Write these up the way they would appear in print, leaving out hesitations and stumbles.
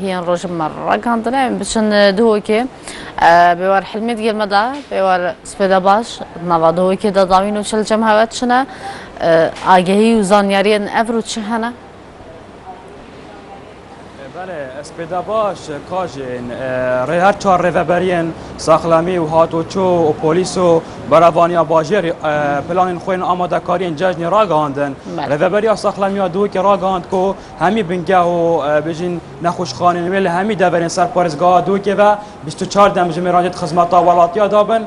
هي روج مرة كانت نعم بشن دهوكي بيور حلمي دقيق مدى بيور سبيدا باش نوا دهوكي دا داوينو شل جمهوات شنا آگهی و زانیاری افرود شهنه بله اسپیدا باش کاجین هر چهار ریوبرین ساخلامی و هاتوچو و پلیس و براوانیا باجر پلان خوین آماده کارین جشن را گاندن ریوبریا ساخلامی دو که را گاند کو همی بنگه و بجین نخوش خانه ولی همی دبرین سرپارزگاه دو که و 24 دم جمعیت خدمات ولاتیا دابن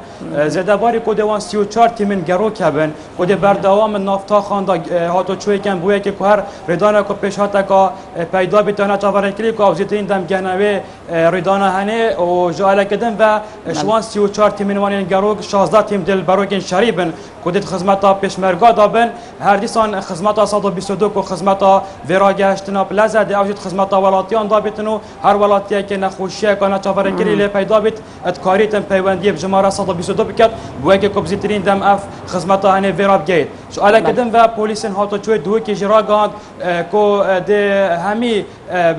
زده باری کو دوان 34 تیمن گرو کبن کو د بردوام نافتا خاندا هاتوچو کن بوی که هر ریدان کو پیش هات کا پیدا بیتونه چاور کلی کو اوزیتین دم گنوی ریدان هنه و جاله کدن و شوان 34 تیمن وان گرو 16 تیم دل بروکن شریبن کو د خدمات پیشمرگا دابن هر دیسان خدمات 122 کو خدمات وراگشتنا پلازا د اوجت خدمات ولاتیان دابتنو هر ولاتیا که نخوشیه کنه چاور کلی پیدا بیت ادکاریتن پیوندی بجماره 122 بکت بوی که کوبزیترین دم اف خدمات هنه وراب گید سوال کدن و پلیسن هاتو چوی دو که جرا گاند کو ده همی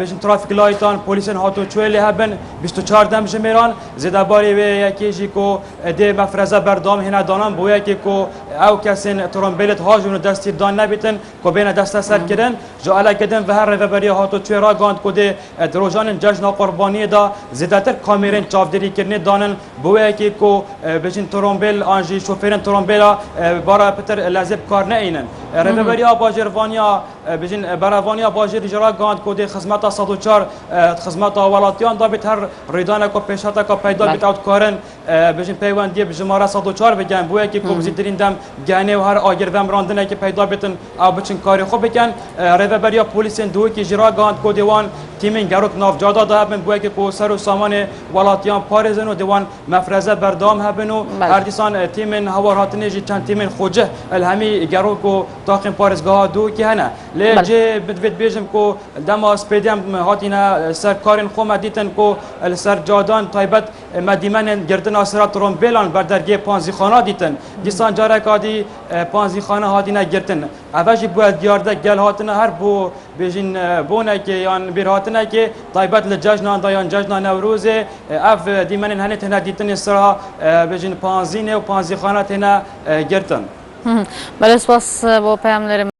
بجن ترافیک لایتان پلیسن هاتو چوی له بن 24 دم جمیران زده باری و یکی جی کو ده مفرزه بردام هنا دانم بوی که کو او کسین ترامبلت هاجون دستی دان نبیتن کو بین دست سر کردن جوال کدن و هر ریوبری هاتو چوی را گاند کو ده دروجان جشن قربانی دا زده تر کامیرن چافدری کردن دانن بوی که کو بجن ترامبل آنجی شوفرن ترامبلا بارا پتر لازم کار نه اینن ریوبریا باجروانیا بجن براوانیا باجر اجرا گاند کد خدمات 104 خدمات ولاتیان دابت هر ریدان کو پیشاتا کو پیدا بیت اوت کارن بجن پیوندی بجماره 104 بگن بویا که کوبزیترین دم گانه و هر آگر و راندنه که پیدا بیتن او بچن کاری خوب بکن ریوبریا پلیسن دو که اجرا گاند کو دیوان تیمین گروک ناف جادا دابن بویا که کو سر و سامان ولاتیان پارزن و دیوان مفرزه بردام هبن و هر دیسان تیمین هواراتنه جی چند تیمین خوجه الهمی گروک و تاقیم پارزگاه دو که هنه لیجه بدوید بیجم کو دم اسپیدیم هاتینا سر کارن خو دیتن کو سر جادان تایبت مدیمن گردن اسرات ترومبلان بر درگه پانزی خانه دیتن دیسان جاره کادی پانزی خانه هاتینا گردن اوجی بو دیارده گل هاتنا هر بو بیجین بونه که یان بیر هاتنا که تایبت لججنا دایان ججنا نوروز اف دیمن هنه تنا دیتن سرها بیجین پانزی نه و پانزی خانه تنا گردن بله سپاس با پیام‌دارم.